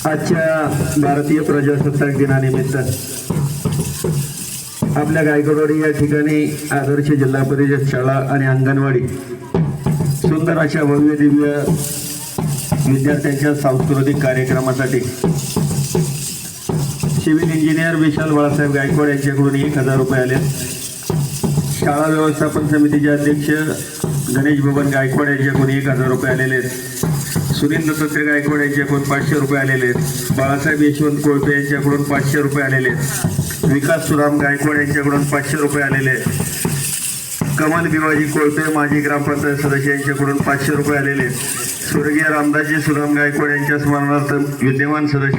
आजच्या भारतीय प्रजासत्ताक दिनानिमित्त आपल्या गायकवाडी या ठिकाणी आदर्श जिल्हा परिषद शाळा आणि अंगणवाडी सुंदर अशा भव्य दिव्य विद्यार्थ्यांच्या सांस्कृतिक कार्यक्रमासाठी सिव्हिल इंजिनियर विशाल बाळासाहेब गायकवाड यांच्याकडून 1000 रुपये आले। शाळा व्यवस्थापन समितीचे अध्यक्ष गणेश बबन गायकवाड यांच्याकडून 1000 रुपये आलेले आहेत। सुनील दत्तात्रय गायकवाड यांच्याकडून 500 रुपये आलेले आहेत। बाळासाहेब यशवंत कोळपे यांच्याकडून 500 रुपये आलेले आहेत। विकास सुराम गायकवाड यांच्याकडून 500 रुपये आलेले आहेत। कमल भिवाजी कोळपे माजी ग्रामपंचायत सदस्य यांच्याकडून 500 रुपये आलेले आहेत। स्वर्गीय रामदासजी सुराम गायकवाड यांच्या स्मरणार्थ विद्यमान सदस्य